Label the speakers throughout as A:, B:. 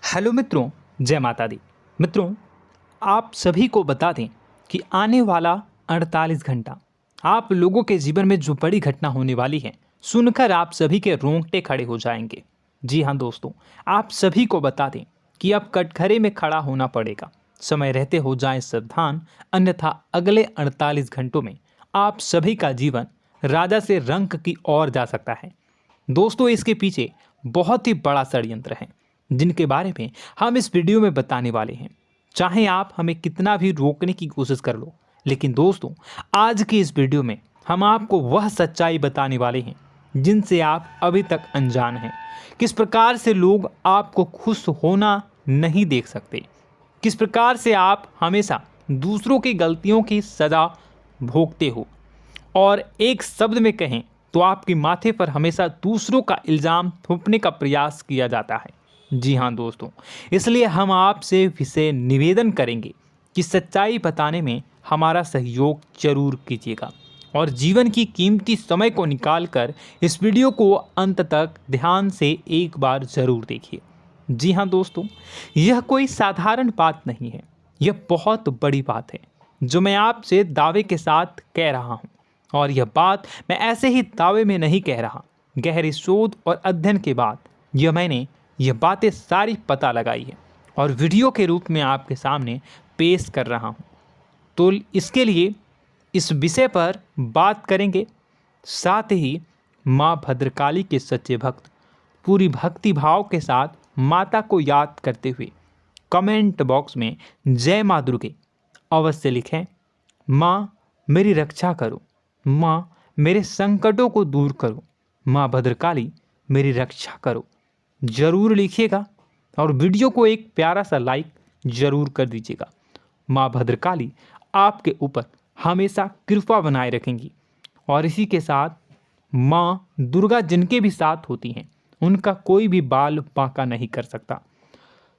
A: Hello मित्रों, जय माता दी। मित्रों, आप सभी को बता दें कि आने वाला 48 घंटा आप लोगों के जीवन में जो बड़ी घटना होने वाली है, सुनकर आप सभी के रोंगटे खड़े हो जाएंगे। जी हाँ दोस्तों, आप सभी को बता दें कि अब कटघरे में खड़ा होना पड़ेगा। समय रहते हो जाएं सावधान, अन्यथा अगले 48 घंटों में आप सभी का जीवन राजा से रंक की ओर जा सकता है। दोस्तों, इसके पीछे बहुत ही बड़ा षड्यंत्र है जिनके बारे में हम इस वीडियो में बताने वाले हैं। चाहे आप हमें कितना भी रोकने की कोशिश कर लो, लेकिन दोस्तों आज की इस वीडियो में हम आपको वह सच्चाई बताने वाले हैं जिनसे आप अभी तक अनजान हैं। किस प्रकार से लोग आपको खुश होना नहीं देख सकते, किस प्रकार से आप हमेशा दूसरों की गलतियों की सज़ा भोगते हो, और एक शब्द में कहें तो आपके माथे पर हमेशा दूसरों का इल्ज़ाम थोपने का प्रयास किया जाता है। जी हाँ दोस्तों, इसलिए हम आपसे विशेष निवेदन करेंगे कि सच्चाई बताने में हमारा सहयोग जरूर कीजिएगा और जीवन की कीमती समय को निकालकर इस वीडियो को अंत तक ध्यान से एक बार ज़रूर देखिए। जी हाँ दोस्तों, यह कोई साधारण बात नहीं है, यह बहुत बड़ी बात है जो मैं आपसे दावे के साथ कह रहा हूँ। और यह बात मैं ऐसे ही दावे में नहीं कह रहा, गहरी शोध और अध्ययन के बाद मैंने यह बातें सारी पता लगाई है और वीडियो के रूप में आपके सामने पेश कर रहा हूँ। तो इसके लिए इस विषय पर बात करेंगे। साथ ही माँ भद्रकाली के सच्चे भक्त पूरी भक्ति भाव के साथ माता को याद करते हुए कमेंट बॉक्स में जय माँ दुर्गे अवश्य लिखें। माँ मेरी रक्षा करो, माँ मेरे संकटों को दूर करो, माँ भद्रकाली मेरी रक्षा करो, ज़रूर लिखिएगा और वीडियो को एक प्यारा सा लाइक ज़रूर कर दीजिएगा। माँ भद्रकाली आपके ऊपर हमेशा कृपा बनाए रखेंगी और इसी के साथ माँ दुर्गा जिनके भी साथ होती हैं उनका कोई भी बाल बांका नहीं कर सकता।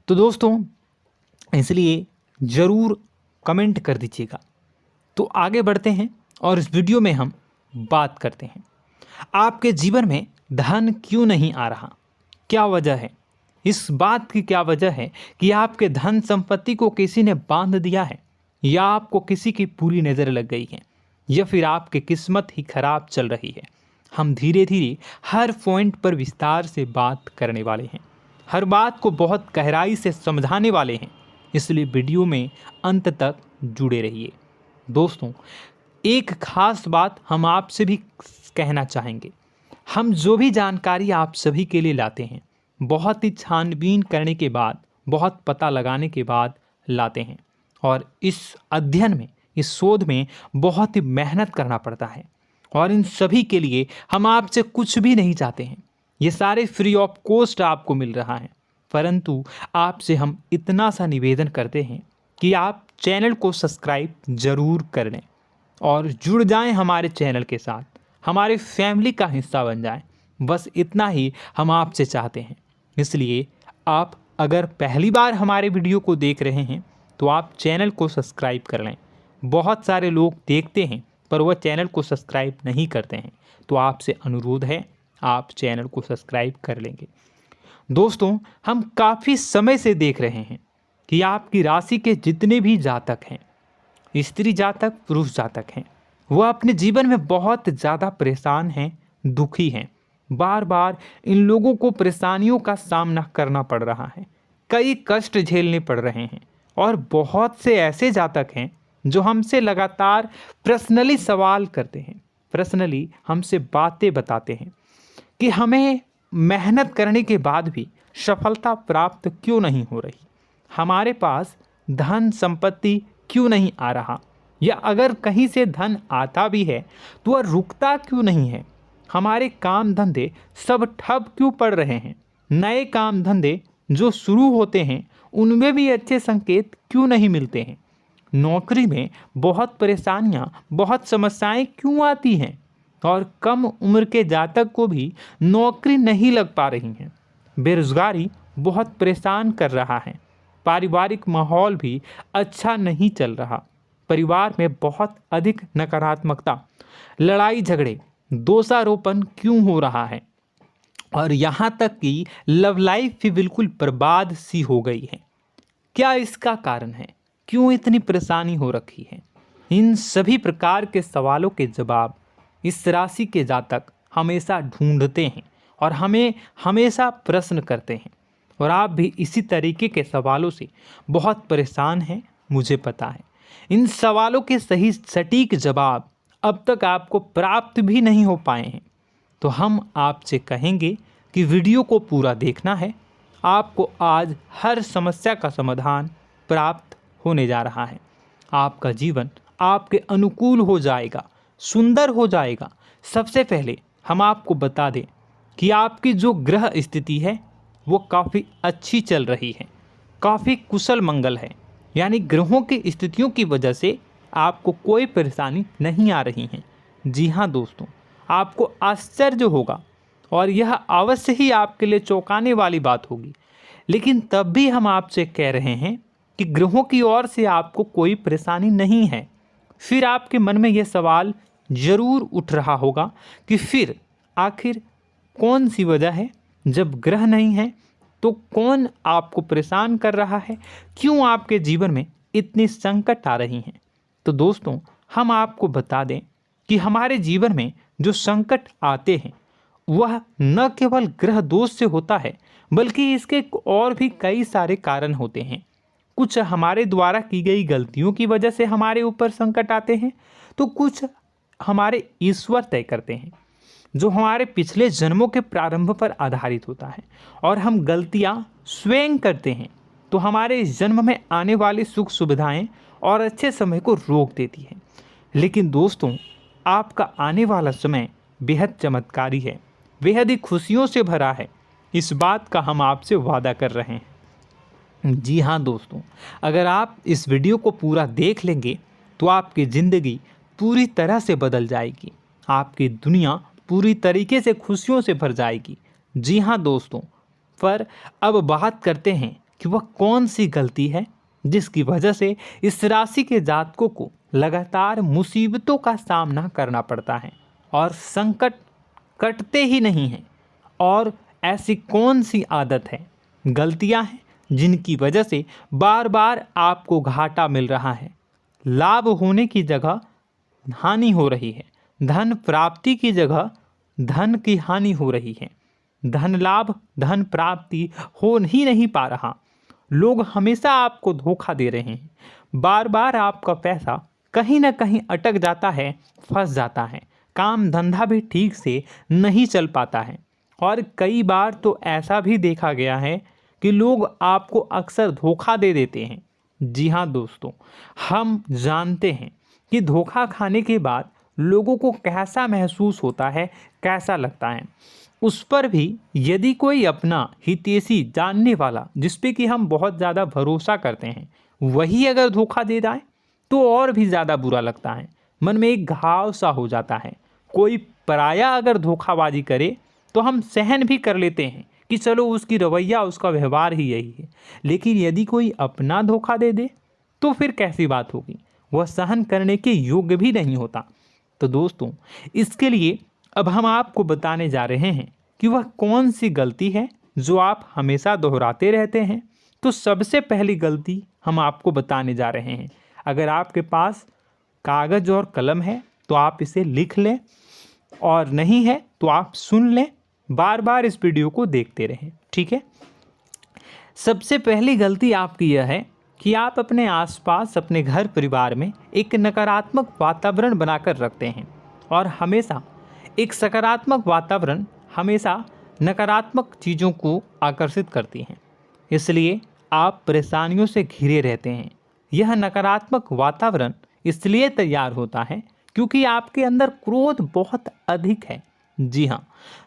A: तो दोस्तों, इसलिए ज़रूर कमेंट कर दीजिएगा। तो आगे बढ़ते हैं और इस वीडियो में हम बात करते हैं, आपके जीवन में धन क्यों नहीं आ रहा, क्या वजह है। इस बात की क्या वजह है कि आपके धन संपत्ति को किसी ने बांध दिया है, या आपको किसी की पूरी नज़र लग गई है, या फिर आपकी किस्मत ही खराब चल रही है। हम धीरे धीरे हर पॉइंट पर विस्तार से बात करने वाले हैं, हर बात को बहुत गहराई से समझाने वाले हैं, इसलिए वीडियो में अंत तक जुड़े रहिए। दोस्तों, एक खास बात हम आपसे भी कहना चाहेंगे, हम जो भी जानकारी आप सभी के लिए लाते हैं बहुत ही छानबीन करने के बाद, बहुत पता लगाने के बाद लाते हैं, और इस अध्ययन में, इस शोध में बहुत ही मेहनत करना पड़ता है। और इन सभी के लिए हम आपसे कुछ भी नहीं चाहते हैं, ये सारे फ्री ऑफ कॉस्ट आपको मिल रहा है। परंतु आपसे हम इतना सा निवेदन करते हैं कि आप चैनल को सब्सक्राइब ज़रूर कर लें और जुड़ जाएं हमारे चैनल के साथ, हमारे फैमिली का हिस्सा बन जाएं। बस इतना ही हम आपसे चाहते हैं। इसलिए आप अगर पहली बार हमारे वीडियो को देख रहे हैं तो आप चैनल को सब्सक्राइब कर लें। बहुत सारे लोग देखते हैं पर वह चैनल को सब्सक्राइब नहीं करते हैं, तो आपसे अनुरोध है आप चैनल को सब्सक्राइब कर लेंगे। दोस्तों, हम काफ़ी समय से देख रहे हैं कि आपकी राशि के जितने भी जातक हैं, स्त्री जातक पुरुष जातक हैं, वह अपने जीवन में बहुत ज़्यादा परेशान हैं, दुखी हैं। बार बार इन लोगों को परेशानियों का सामना करना पड़ रहा है, कई कष्ट झेलने पड़ रहे हैं। और बहुत से ऐसे जातक हैं जो हमसे लगातार पर्सनली सवाल करते हैं, पर्सनली हमसे बातें बताते हैं कि हमें मेहनत करने के बाद भी सफलता प्राप्त क्यों नहीं हो रही, हमारे पास धन संपत्ति क्यों नहीं आ रहा, या अगर कहीं से धन आता भी है तो वह रुकता क्यों नहीं है, हमारे काम धंधे सब ठप क्यों पड़ रहे हैं, नए काम धंधे जो शुरू होते हैं उनमें भी अच्छे संकेत क्यों नहीं मिलते हैं, नौकरी में बहुत परेशानियां, बहुत समस्याएं क्यों आती हैं, और कम उम्र के जातक को भी नौकरी नहीं लग पा रही हैं, बेरोजगारी बहुत परेशान कर रहा है, पारिवारिक माहौल भी अच्छा नहीं चल रहा, परिवार में बहुत अधिक नकारात्मकता, लड़ाई झगड़े, दोषारोपण क्यों हो रहा है, और यहाँ तक कि लव लाइफ भी बिल्कुल बर्बाद सी हो गई है। क्या इसका कारण है? क्यों इतनी परेशानी हो रखी है? इन सभी प्रकार के सवालों के जवाब इस राशि के जातक हमेशा ढूंढते हैं और हमें हमेशा प्रश्न करते हैं। और आप भी इसी तरीके के सवालों से बहुत परेशान हैं, मुझे पता है। इन सवालों के सही सटीक जवाब अब तक आपको प्राप्त भी नहीं हो पाए हैं। तो हम आपसे कहेंगे कि वीडियो को पूरा देखना है। आपको आज हर समस्या का समाधान प्राप्त होने जा रहा है। आपका जीवन आपके अनुकूल हो जाएगा, सुंदर हो जाएगा। सबसे पहले हम आपको बता दें कि आपकी जो ग्रह स्थिति है वो काफ़ी अच्छी चल रही है, काफ़ी कुशल मंगल है। यानी ग्रहों की स्थितियों की वजह से आपको कोई परेशानी नहीं आ रही है। जी हाँ दोस्तों, आपको आश्चर्य होगा और यह अवश्य ही आपके लिए चौंकाने वाली बात होगी। लेकिन तब भी हम आपसे कह रहे हैं कि ग्रहों की ओर से आपको कोई परेशानी नहीं है। फिर आपके मन में यह सवाल जरूर उठ रहा होगा कि फिर आखिर कौन सी वजह है? जब ग्रह नहीं है तो कौन आपको परेशान कर रहा है? क्यों आपके जीवन में इतनी संकट आ रही हैं? तो दोस्तों, हम आपको बता दें कि हमारे जीवन में जो संकट आते हैं वह न केवल ग्रह दोष से होता है, बल्कि इसके और भी कई सारे कारण होते हैं। कुछ हमारे द्वारा की गई गलतियों की वजह से हमारे ऊपर संकट आते हैं, तो कुछ हमारे ईश्वर तय करते हैं, जो हमारे पिछले जन्मों के प्रारंभ पर आधारित होता है। और हम गलतियां स्वयं करते हैं तो हमारे इस जन्म में आने वाली सुख सुविधाएं और अच्छे समय को रोक देती है। लेकिन दोस्तों, आपका आने वाला समय बेहद चमत्कारी है, बेहद ही खुशियों से भरा है। इस बात का हम आपसे वादा कर रहे हैं। जी हाँ दोस्तों, अगर आप इस वीडियो को पूरा देख लेंगे तो आपकी ज़िंदगी पूरी तरह से बदल जाएगी, आपकी दुनिया पूरी तरीके से खुशियों से भर जाएगी। जी हाँ दोस्तों, पर अब बात करते हैं कि वह कौन सी गलती है जिसकी वजह से इस राशि के जातकों को लगातार मुसीबतों का सामना करना पड़ता है और संकट कटते ही नहीं हैं। और ऐसी कौन सी आदत है, गलतियां हैं जिनकी वजह से बार बार आपको घाटा मिल रहा है, लाभ होने की जगह हानि हो रही है, धन प्राप्ति की जगह धन की हानि हो रही है, धन लाभ धन प्राप्ति हो ही नहीं पा रहा, लोग हमेशा आपको धोखा दे रहे हैं, बार बार आपका पैसा कहीं ना कहीं अटक जाता है, फंस जाता है, काम धंधा भी ठीक से नहीं चल पाता है। और कई बार तो ऐसा भी देखा गया है कि लोग आपको अक्सर धोखा दे देते हैं। जी हाँ दोस्तों, हम जानते हैं कि धोखा खाने के बाद लोगों को कैसा महसूस होता है, कैसा लगता है। उस पर भी यदि कोई अपना हितैषी जानने वाला, जिस पे कि हम बहुत ज़्यादा भरोसा करते हैं, वही अगर धोखा दे जाए तो और भी ज़्यादा बुरा लगता है, मन में एक घाव सा हो जाता है। कोई पराया अगर धोखाबाजी करे तो हम सहन भी कर लेते हैं कि चलो उसकी रवैया, उसका व्यवहार ही यही है। लेकिन यदि कोई अपना धोखा दे दे तो फिर कैसी बात होगी, वह सहन करने के योग्य भी नहीं होता। तो दोस्तों, इसके लिए अब हम आपको बताने जा रहे हैं कि वह कौन सी गलती है जो आप हमेशा दोहराते रहते हैं। तो सबसे पहली गलती हम आपको बताने जा रहे हैं। अगर आपके पास कागज़ और कलम है तो आप इसे लिख लें, और नहीं है तो आप सुन लें, बार बार इस वीडियो को देखते रहें, ठीक है। सबसे पहली गलती आपकी यह है कि आप अपने आसपास, अपने घर परिवार में एक नकारात्मक वातावरण बनाकर रखते हैं। और हमेशा एक सकारात्मक वातावरण हमेशा नकारात्मक चीज़ों को आकर्षित करती हैं, इसलिए आप परेशानियों से घिरे रहते हैं। यह नकारात्मक वातावरण इसलिए तैयार होता है क्योंकि आपके अंदर क्रोध बहुत अधिक है। जी हाँ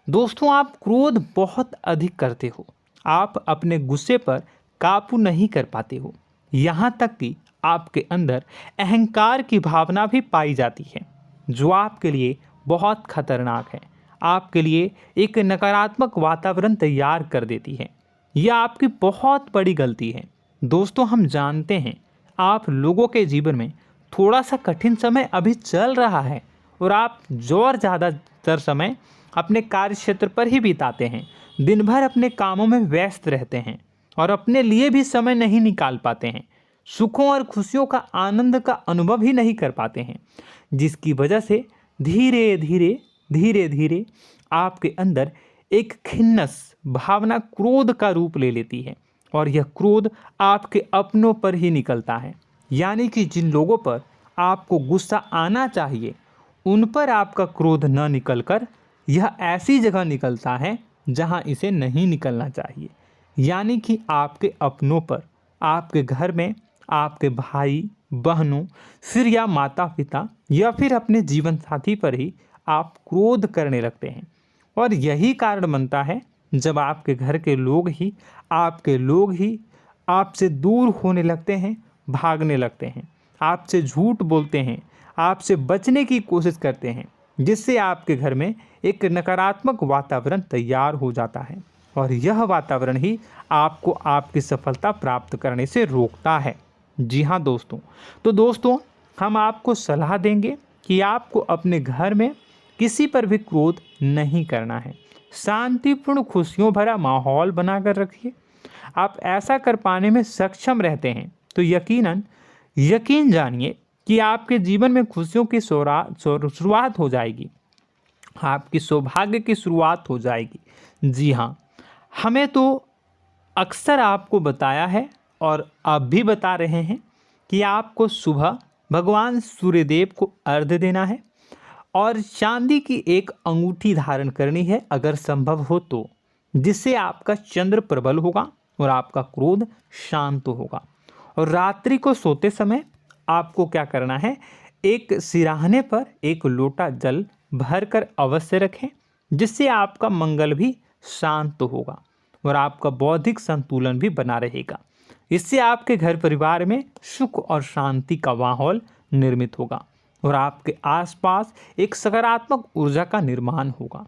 A: दोस्तों, आप क्रोध बहुत अधिक करते हो, आप अपने गुस्से पर काबू नहीं कर पाते हो, यहाँ तक कि आपके अंदर अहंकार की भावना भी पाई जाती है, जो आपके लिए बहुत खतरनाक है, आपके लिए एक नकारात्मक वातावरण तैयार कर देती है। यह आपकी बहुत बड़ी गलती है। दोस्तों, हम जानते हैं आप लोगों के जीवन में थोड़ा सा कठिन समय अभी चल रहा है और आप और ज़्यादा अधिकतर समय अपने कार्य क्षेत्र पर ही बिताते हैं, दिन भर अपने कामों में व्यस्त रहते हैं और अपने लिए भी समय नहीं निकाल पाते हैं, सुखों और खुशियों का आनंद का अनुभव ही नहीं कर पाते हैं, जिसकी वजह से धीरे धीरे आपके अंदर एक खिन्नस भावना क्रोध का रूप ले लेती है और यह क्रोध आपके अपनों पर ही निकलता है। यानी कि जिन लोगों पर आपको गुस्सा आना चाहिए उन पर आपका क्रोध न निकलकर यह ऐसी जगह निकलता है जहां इसे नहीं निकलना चाहिए। यानी कि आपके अपनों पर, आपके घर में आपके भाई बहनों, फिर या माता पिता या फिर अपने जीवन साथी पर ही आप क्रोध करने लगते हैं। और यही कारण बनता है जब आपके घर के लोग ही आपसे दूर होने लगते हैं, भागने लगते हैं, आपसे झूठ बोलते हैं, आपसे बचने की कोशिश करते हैं, जिससे आपके घर में एक नकारात्मक वातावरण तैयार हो जाता है और यह वातावरण ही आपको आपकी सफलता प्राप्त करने से रोकता है। जी हाँ दोस्तों, तो दोस्तों हम आपको सलाह देंगे कि आपको अपने घर में किसी पर भी क्रोध नहीं करना है। शांतिपूर्ण खुशियों भरा माहौल बनाकर रखिए। आप ऐसा कर पाने में सक्षम रहते हैं तो यकीन जानिए कि आपके जीवन में खुशियों की शुरुआत हो जाएगी, आपकी सौभाग्य की शुरुआत हो जाएगी। जी हाँ, हमें तो अक्सर आपको बताया है और अब भी बता रहे हैं कि आपको सुबह भगवान सूर्यदेव को अर्घ्य देना है और चांदी की एक अंगूठी धारण करनी है अगर संभव हो तो, जिससे आपका चंद्र प्रबल होगा और आपका क्रोध शांत होगा। और रात्रि को सोते समय आपको क्या करना है, एक सिराहने पर एक लोटा जल भरकर अवश्य रखें, जिससे आपका मंगल भी शांत होगा और आपका बौद्धिक संतुलन भी बना रहेगा। इससे आपके घर परिवार में सुख और शांति का माहौल निर्मित होगा और आपके आसपास एक सकारात्मक ऊर्जा का निर्माण होगा।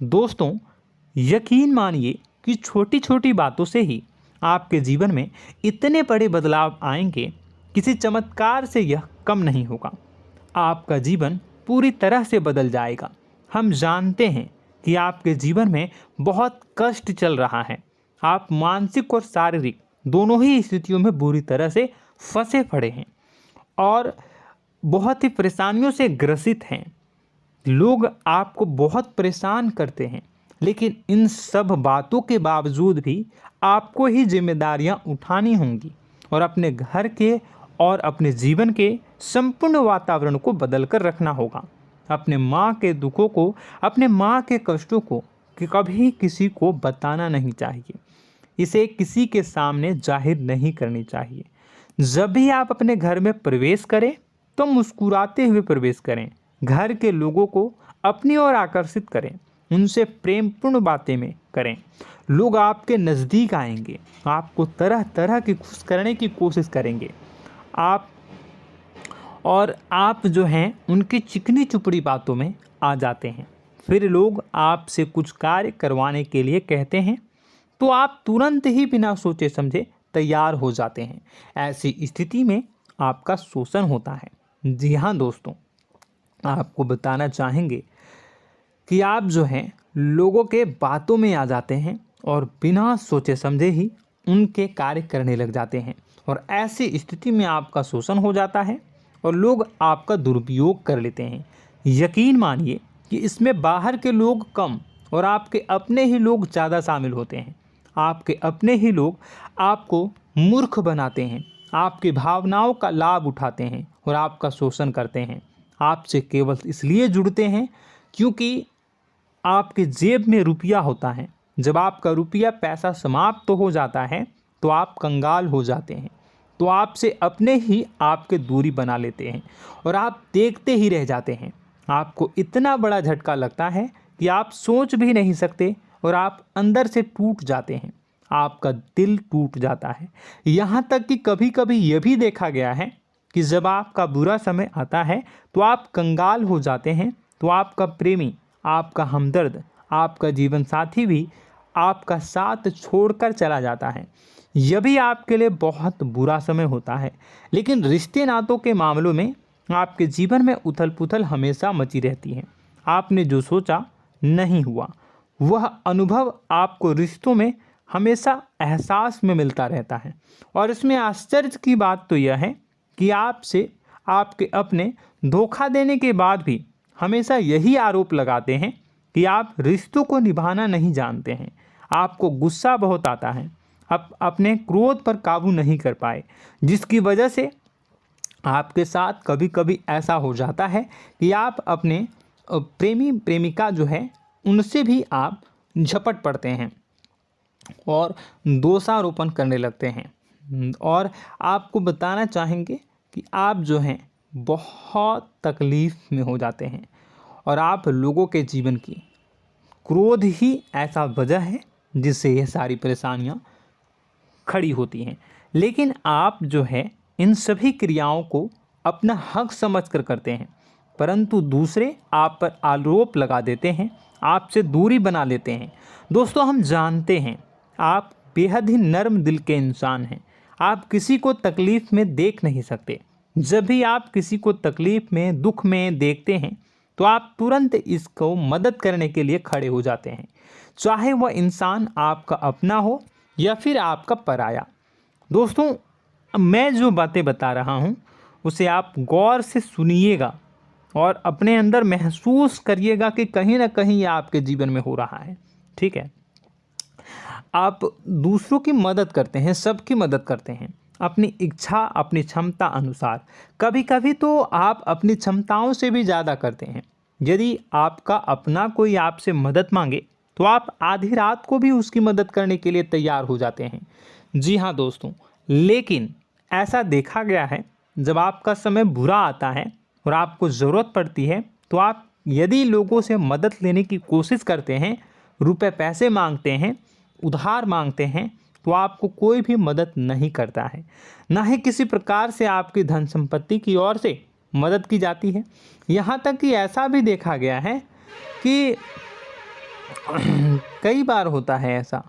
A: दोस्तों यकीन मानिए कि छोटी छोटी बातों से ही आपके जीवन में इतने बड़े बदलाव आएंगे, किसी चमत्कार से यह कम नहीं होगा। आपका जीवन पूरी तरह से बदल जाएगा। हम जानते हैं कि आपके जीवन में बहुत कष्ट चल रहा है, आप मानसिक और शारीरिक दोनों ही स्थितियों में बुरी तरह से फंसे पड़े हैं और बहुत ही परेशानियों से ग्रसित हैं। लोग आपको बहुत परेशान करते हैं, लेकिन इन सब बातों के बावजूद भी आपको ही जिम्मेदारियां उठानी होंगी और अपने घर के और अपने जीवन के संपूर्ण वातावरण को बदल कर रखना होगा। अपने माँ के दुखों को, अपने माँ के कष्टों को कभी किसी को बताना नहीं चाहिए, इसे किसी के सामने जाहिर नहीं करनी चाहिए। जब भी आप अपने घर में प्रवेश करें तो मुस्कुराते हुए प्रवेश करें, घर के लोगों को अपनी ओर आकर्षित करें, उनसे प्रेमपूर्ण बातें में करें। लोग आपके नज़दीक आएंगे, आपको तरह तरह की खुश करने की कोशिश करेंगे। आप जो हैं उनकी चिकनी चुपड़ी बातों में आ जाते हैं। फिर लोग आपसे कुछ कार्य करवाने के लिए कहते हैं तो आप तुरंत ही बिना सोचे समझे तैयार हो जाते हैं। ऐसी स्थिति में आपका शोषण होता है। जी हाँ दोस्तों, आपको बताना चाहेंगे कि आप जो हैं लोगों के बातों में आ जाते हैं और बिना सोचे समझे ही उनके कार्य करने लग जाते हैं और ऐसी स्थिति में आपका शोषण हो जाता है और लोग आपका दुरुपयोग कर लेते हैं। यकीन मानिए कि इसमें बाहर के लोग कम और आपके अपने ही लोग ज़्यादा शामिल होते हैं। आपके अपने ही लोग आपको मूर्ख बनाते हैं, आपकी भावनाओं का लाभ उठाते हैं और आपका शोषण करते हैं। आपसे केवल इसलिए जुड़ते हैं क्योंकि आपके जेब में रुपया होता है। जब आपका रुपया पैसा समाप्त हो जाता है तो आप कंगाल हो जाते हैं, तो आपसे अपने ही आपके दूरी बना लेते हैं और आप देखते ही रह जाते हैं। आपको इतना बड़ा झटका लगता है कि आप सोच भी नहीं सकते और आप अंदर से टूट जाते हैं, आपका दिल टूट जाता है। यहाँ तक कि कभी कभी यह भी देखा गया है कि जब आपका बुरा समय आता है तो आप कंगाल हो जाते हैं, तो आपका प्रेमी, आपका हमदर्द, आपका जीवन साथी भी आपका साथ छोड़कर चला जाता है। यह भी आपके लिए बहुत बुरा समय होता है। लेकिन रिश्ते नातों के मामलों में आपके जीवन में उथल पुथल हमेशा मची रहती है। आपने जो सोचा नहीं हुआ। वह अनुभव आपको रिश्तों में हमेशा एहसास में मिलता रहता है। और इसमें आश्चर्य की बात तो यह है कि आपसे आपके अपने धोखा देने के बाद भी हमेशा यही आरोप लगाते हैं कि आप रिश्तों को निभाना नहीं जानते हैं। आपको गुस्सा बहुत आता है, अपने क्रोध पर काबू नहीं कर पाए, जिसकी वजह से आपके साथ कभी कभी ऐसा हो जाता है कि आप अपने प्रेमी प्रेमिका जो है उनसे भी आप झपट पड़ते हैं और दोषारोपण करने लगते हैं। और आपको बताना चाहेंगे कि आप जो हैं बहुत तकलीफ़ में हो जाते हैं और आप लोगों के जीवन की क्रोध ही ऐसा वजह है जिससे ये सारी परेशानियां खड़ी होती हैं। लेकिन आप जो है इन सभी क्रियाओं को अपना हक समझकर करते हैं, परंतु दूसरे आप पर आरोप लगा देते हैं, आपसे दूरी बना लेते हैं। दोस्तों, हम जानते हैं आप बेहद ही नर्म दिल के इंसान हैं। आप किसी को तकलीफ़ में देख नहीं सकते। जब भी आप किसी को तकलीफ़ में, दुख में देखते हैं तो आप तुरंत इसको मदद करने के लिए खड़े हो जाते हैं, चाहे वह इंसान आपका अपना हो या फिर आपका पराया। दोस्तों, मैं जो बातें बता रहा हूँ उसे आप गौर से सुनिएगा और अपने अंदर महसूस करिएगा कि कहीं ना कहीं ये आपके जीवन में हो रहा है। ठीक है, आप दूसरों की मदद करते हैं, सबकी मदद करते हैं अपनी इच्छा, अपनी क्षमता अनुसार। कभी कभी तो आप अपनी क्षमताओं से भी ज़्यादा करते हैं। यदि आपका अपना कोई आपसे मदद मांगे तो आप आधी रात को भी उसकी मदद करने के लिए तैयार हो जाते हैं। जी हाँ दोस्तों, लेकिन ऐसा देखा गया है जब आपका समय बुरा आता है और आपको ज़रूरत पड़ती है तो आप यदि लोगों से मदद लेने की कोशिश करते हैं, रुपए पैसे मांगते हैं, उधार मांगते हैं, तो आपको कोई भी मदद नहीं करता है। ना ही किसी प्रकार से आपकी धन संपत्ति की ओर से मदद की जाती है। यहाँ तक कि ऐसा भी देखा गया है कि कई बार होता है ऐसा,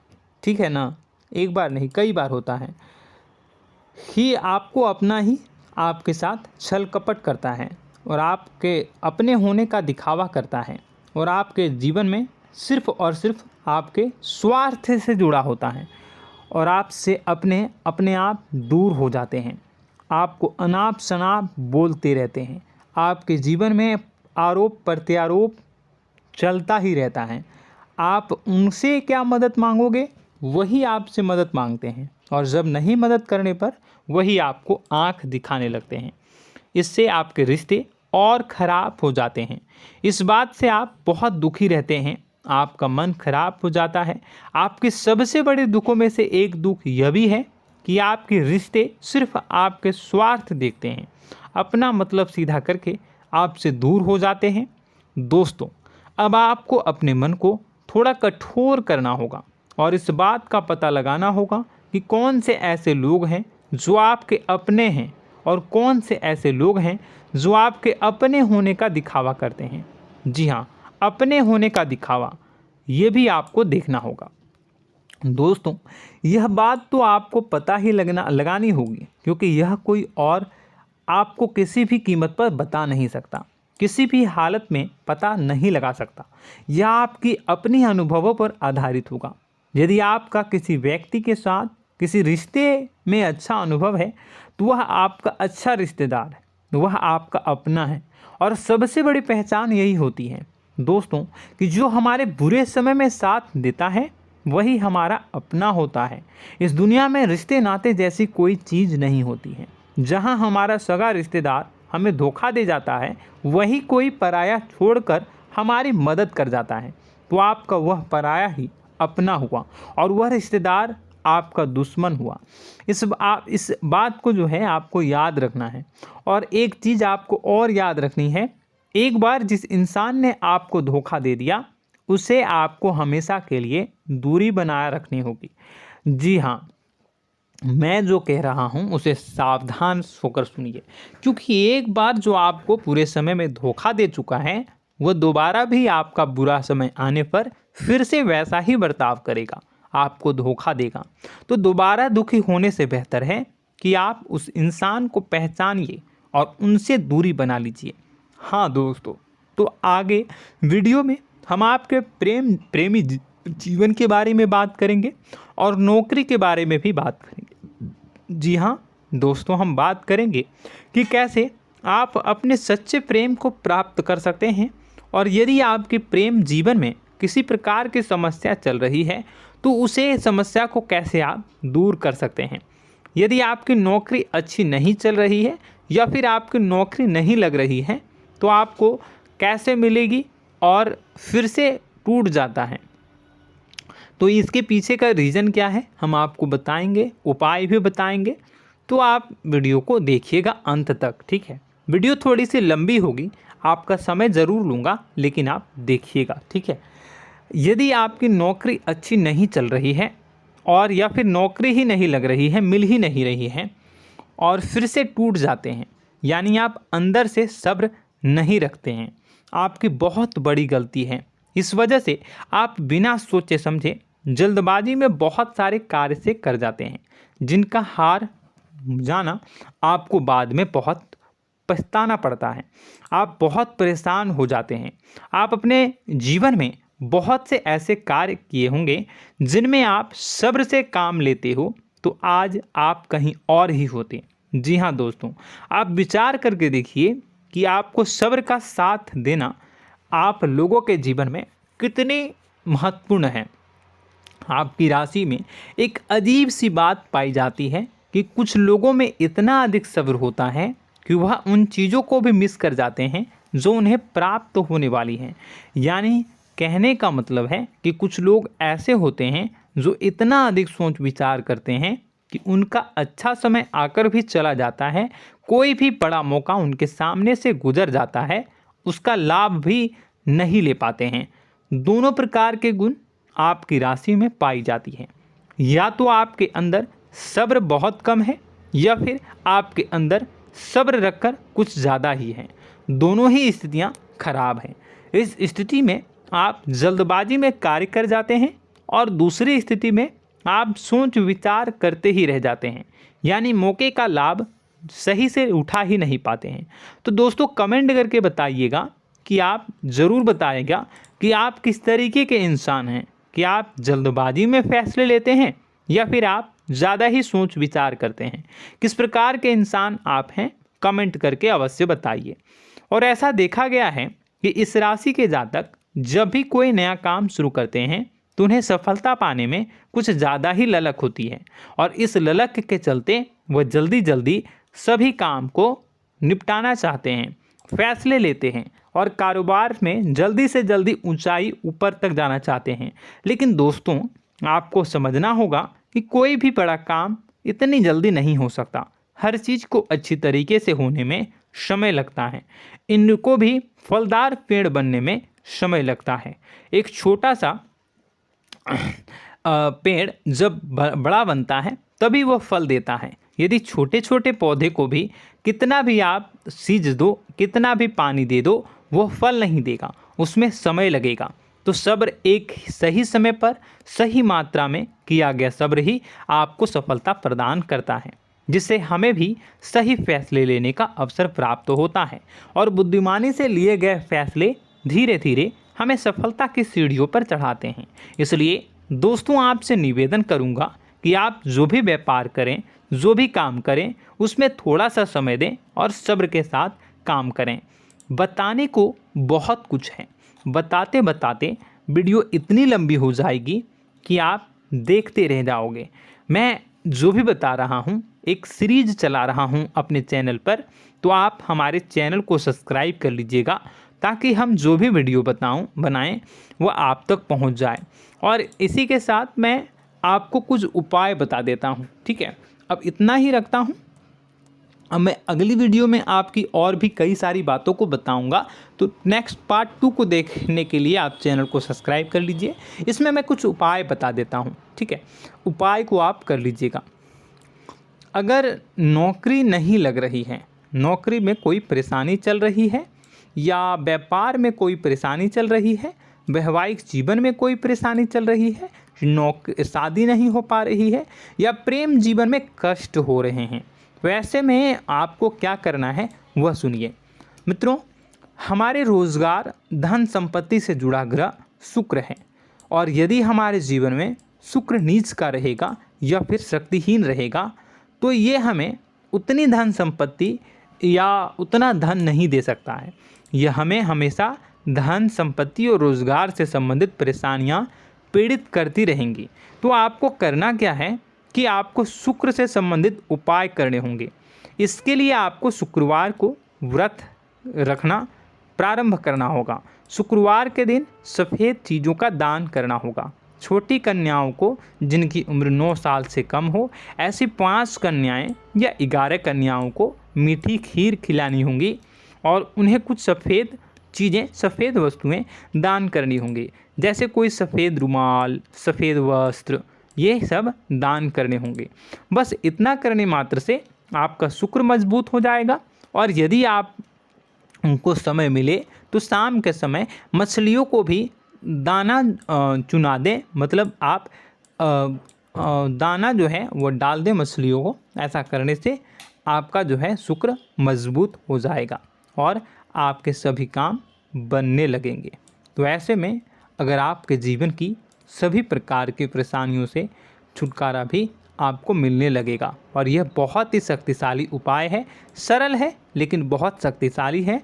A: ठीक है ना, एक बार नहीं कई बार होता है कि आपको अपना ही आपके साथ छल कपट करता है और आपके अपने होने का दिखावा करता है और आपके जीवन में सिर्फ और सिर्फ आपके स्वार्थ से जुड़ा होता है और आपसे अपने आप दूर हो जाते हैं। आपको अनाप शनाप बोलते रहते हैं। आपके जीवन में आरोप प्रत्यारोप चलता ही रहता है। आप उनसे क्या मदद मांगोगे, वही आपसे मदद मांगते हैं और जब नहीं मदद करने पर वही आपको आंख दिखाने लगते हैं। इससे आपके रिश्ते और ख़राब हो जाते हैं। इस बात से आप बहुत दुखी रहते हैं, आपका मन खराब हो जाता है। आपके सबसे बड़े दुखों में से एक दुख यह भी है कि आपके रिश्ते सिर्फ आपके स्वार्थ देखते हैं, अपना मतलब सीधा करके आपसे दूर हो जाते हैं। दोस्तों, अब आपको अपने मन को थोड़ा कठोर करना होगा और इस बात का पता लगाना होगा कि कौन से ऐसे लोग हैं जो आपके अपने हैं और कौन से ऐसे लोग हैं जो आपके अपने होने का दिखावा करते हैं। जी हाँ, अपने होने का दिखावा, ये भी आपको देखना होगा। दोस्तों, यह बात तो आपको पता ही लगानी होगी, क्योंकि यह कोई और आपको किसी भी कीमत पर बता नहीं सकता, किसी भी हालत में पता नहीं लगा सकता। यह आपकी अपनी अनुभवों पर आधारित होगा। यदि आपका किसी व्यक्ति के साथ किसी रिश्ते में अच्छा अनुभव है तो वह आपका अच्छा रिश्तेदार है, वह आपका अपना है। और सबसे बड़ी पहचान यही होती है दोस्तों कि जो हमारे बुरे समय में साथ देता है वही हमारा अपना होता है। इस दुनिया में रिश्ते नाते जैसी कोई चीज़ नहीं होती है। जहां हमारा सगा रिश्तेदार हमें धोखा दे जाता है, वही कोई पराया छोड़कर हमारी मदद कर जाता है, तो आपका वह पराया ही अपना हुआ और वह रिश्तेदार आपका दुश्मन हुआ। इस बात को जो है आपको याद रखना है। और एक चीज़ आपको और याद रखनी है, एक बार जिस इंसान ने आपको धोखा दे दिया उसे आपको हमेशा के लिए दूरी बनाए रखनी होगी। जी हाँ, मैं जो कह रहा हूँ उसे सावधान होकर सुनिए, क्योंकि एक बार जो आपको पूरे समय में धोखा दे चुका है वह दोबारा भी आपका बुरा समय आने पर फिर से वैसा ही बर्ताव करेगा, आपको धोखा देगा। तो दोबारा दुखी होने से बेहतर है कि आप उस इंसान को पहचानिए और उनसे दूरी बना लीजिए। हाँ दोस्तों, तो आगे वीडियो में हम आपके प्रेमी जीवन के बारे में बात करेंगे और नौकरी के बारे में भी बात करेंगे। जी हाँ दोस्तों, हम बात करेंगे कि कैसे आप अपने सच्चे प्रेम को प्राप्त कर सकते हैं, और यदि आपके प्रेम जीवन में किसी प्रकार की समस्या चल रही है तो उसे समस्या को कैसे आप दूर कर सकते हैं। यदि आपकी नौकरी अच्छी नहीं चल रही है या फिर आपकी नौकरी नहीं लग रही है तो आपको कैसे मिलेगी और फिर से टूट जाता है, तो इसके पीछे का रीज़न क्या है हम आपको बताएंगे, उपाय भी बताएंगे। तो आप वीडियो को देखिएगा अंत तक, ठीक है। वीडियो थोड़ी सी लंबी होगी, आपका समय ज़रूर लूँगा, लेकिन आप देखिएगा, ठीक है। यदि आपकी नौकरी अच्छी नहीं चल रही है और या फिर नौकरी ही नहीं लग रही है, मिल ही नहीं रही है और फिर से टूट जाते हैं, यानी आप अंदर से सब्र नहीं रखते हैं, आपकी बहुत बड़ी गलती है। इस वजह से आप बिना सोचे समझे जल्दबाजी में बहुत सारे कार्य से कर जाते हैं, जिनका हार जाना आपको बाद में बहुत पछताना पड़ता है। आप बहुत परेशान हो जाते हैं। आप अपने जीवन में बहुत से ऐसे कार्य किए होंगे जिनमें आप सब्र से काम लेते हो, तो आज आप कहीं और ही होते। जी हाँ दोस्तों, आप विचार करके देखिए कि आपको सब्र का साथ देना आप लोगों के जीवन में कितनी महत्वपूर्ण है। आपकी राशि में एक अजीब सी बात पाई जाती है कि कुछ लोगों में इतना अधिक सब्र होता है कि वह उन चीज़ों को भी मिस कर जाते हैं जो उन्हें प्राप्त होने वाली हैं। यानी कहने का मतलब है कि कुछ लोग ऐसे होते हैं जो इतना अधिक सोच विचार करते हैं कि उनका अच्छा समय आकर भी चला जाता है, कोई भी बड़ा मौका उनके सामने से गुजर जाता है, उसका लाभ भी नहीं ले पाते हैं। दोनों प्रकार के गुण आपकी राशि में पाई जाती है। या तो आपके अंदर सब्र बहुत कम है या फिर आपके अंदर सब्र रखकर कुछ ज़्यादा ही है। दोनों ही स्थितियाँ खराब हैं। इस स्थिति में आप जल्दबाजी में कार्य कर जाते हैं और दूसरी स्थिति में आप सोच विचार करते ही रह जाते हैं, यानी मौके का लाभ सही से उठा ही नहीं पाते हैं। तो दोस्तों कमेंट करके बताइएगा कि आप ज़रूर बताइएगा कि आप किस तरीके के इंसान हैं, कि आप जल्दबाजी में फैसले लेते हैं या फिर आप ज़्यादा ही सोच विचार करते हैं। किस प्रकार के इंसान आप हैं, कमेंट करके अवश्य बताइए। और ऐसा देखा गया है कि इस राशि के जातक जब भी कोई नया काम शुरू करते हैं तो उन्हें सफलता पाने में कुछ ज़्यादा ही ललक होती है, और इस ललक के चलते वह जल्दी जल्दी सभी काम को निपटाना चाहते हैं, फैसले लेते हैं और कारोबार में जल्दी से जल्दी ऊंचाई ऊपर तक जाना चाहते हैं। लेकिन दोस्तों आपको समझना होगा कि कोई भी बड़ा काम इतनी जल्दी नहीं हो सकता। हर चीज़ को अच्छी तरीके से होने में समय लगता है। इनको भी फलदार पेड़ बनने में समय लगता है। एक छोटा सा पेड़ जब बड़ा बनता है तभी वह फल देता है। यदि छोटे छोटे पौधे को भी कितना भी आप सींच दो, कितना भी पानी दे दो, वो फल नहीं देगा, उसमें समय लगेगा। तो सब्र एक सही समय पर सही मात्रा में किया गया सब्र ही आपको सफलता प्रदान करता है, जिससे हमें भी सही फैसले लेने का अवसर प्राप्त होता है। और बुद्धिमानी से लिए गए फैसले धीरे धीरे हमें सफलता की सीढ़ियों पर चढ़ाते हैं। इसलिए दोस्तों आपसे निवेदन करूंगा कि आप जो भी व्यापार करें, जो भी काम करें, उसमें थोड़ा सा समय दें और सब्र के साथ काम करें। बताने को बहुत कुछ है, बताते बताते वीडियो इतनी लंबी हो जाएगी कि आप देखते रह जाओगे। मैं जो भी बता रहा हूँ एक सीरीज चला रहा हूँ अपने चैनल पर, तो आप हमारे चैनल को सब्सक्राइब कर लीजिएगा ताकि हम जो भी वीडियो बनाएं वो आप तक पहुँच जाए। और इसी के साथ मैं आपको कुछ उपाय बता देता हूँ, ठीक है। अब इतना ही रखता हूँ। अब मैं अगली वीडियो में आपकी और भी कई सारी बातों को बताऊंगा। तो नेक्स्ट पार्ट 2 को देखने के लिए आप चैनल को सब्सक्राइब कर लीजिए। इसमें मैं कुछ उपाय बता देता हूं, ठीक है। उपाय को आप कर लीजिएगा। अगर नौकरी नहीं लग रही है, नौकरी में कोई परेशानी चल रही है, या व्यापार में कोई परेशानी चल रही है, वैवाहिक जीवन में कोई परेशानी चल रही है, शादी नहीं हो पा रही है, या प्रेम जीवन में कष्ट हो रहे हैं, वैसे में आपको क्या करना है वह सुनिए। मित्रों, हमारे रोजगार, धन संपत्ति से जुड़ा ग्रह शुक्र है, और यदि हमारे जीवन में शुक्र नीच का रहेगा या फिर शक्तिहीन रहेगा तो ये हमें उतनी धन संपत्ति या उतना धन नहीं दे सकता है। यह हमें हमेशा धन संपत्ति और रोजगार से संबंधित परेशानियां पीड़ित करती रहेंगी। तो आपको करना क्या है कि आपको शुक्र से संबंधित उपाय करने होंगे। इसके लिए आपको शुक्रवार को व्रत रखना प्रारंभ करना होगा। शुक्रवार के दिन सफ़ेद चीज़ों का दान करना होगा। छोटी कन्याओं को जिनकी उम्र 9 साल से कम हो, ऐसी 5 कन्याएं या 11 कन्याओं को मीठी खीर खिलानी होंगी और उन्हें कुछ सफ़ेद चीज़ें, सफ़ेद वस्तुएं दान करनी होंगी, जैसे कोई सफ़ेद रुमाल, सफ़ेद वस्त्र, ये सब दान करने होंगे। बस इतना करने मात्र से आपका शुक्र मजबूत हो जाएगा। और यदि आप उनको समय मिले तो शाम के समय मछलियों को भी दाना चुना दें, मतलब आप दाना जो है वो डाल दें मछलियों को। ऐसा करने से आपका जो है शुक्र मजबूत हो जाएगा और आपके सभी काम बनने लगेंगे। तो ऐसे में अगर आपके जीवन की सभी प्रकार की परेशानियों से छुटकारा भी आपको मिलने लगेगा। और यह बहुत ही शक्तिशाली उपाय है, सरल है लेकिन बहुत शक्तिशाली है।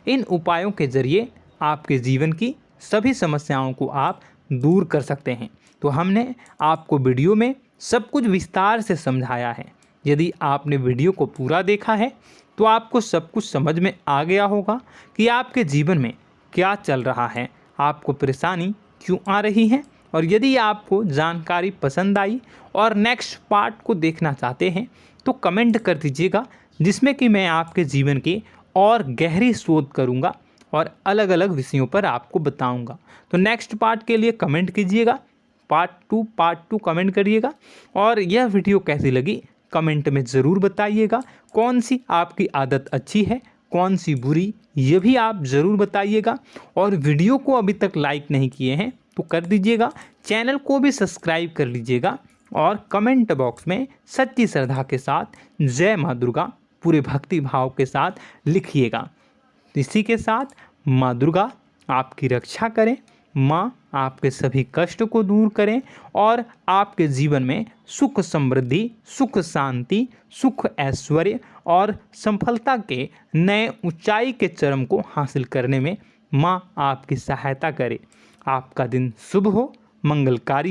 A: इन उपायों के ज़रिए आपके जीवन की सभी समस्याओं को आप दूर कर सकते हैं। तो हमने आपको वीडियो में सब कुछ विस्तार से समझाया है। यदि आपने वीडियो को पूरा देखा है तो आपको सब कुछ समझ में आ गया होगा कि आपके जीवन में क्या चल रहा है, आपको परेशानी क्यों आ रही है। और यदि आपको जानकारी पसंद आई और नेक्स्ट पार्ट को देखना चाहते हैं तो कमेंट कर दीजिएगा, जिसमें कि मैं आपके जीवन के और गहरी शोध करूंगा और अलग अलग विषयों पर आपको बताऊंगा। तो नेक्स्ट पार्ट के लिए कमेंट कीजिएगा, पार्ट टू कमेंट करिएगा। और यह वीडियो कैसी लगी कमेंट में ज़रूर बताइएगा। कौन सी आपकी आदत अच्छी है, कौन सी बुरी, ये भी आप ज़रूर बताइएगा। और वीडियो को अभी तक लाइक नहीं किए हैं तो कर दीजिएगा, चैनल को भी सब्सक्राइब कर लीजिएगा और कमेंट बॉक्स में सच्ची श्रद्धा के साथ जय माँ दुर्गा पूरे भक्ति भाव के साथ लिखिएगा। इसी के साथ माँ दुर्गा आपकी रक्षा करें, माँ आपके सभी कष्ट को दूर करें और आपके जीवन में सुख समृद्धि, सुख शांति, सुख ऐश्वर्य और सफलता के नए ऊंचाई के चरम को हासिल करने में माँ आपकी सहायता करे। आपका दिन शुभ हो, मंगलकारी।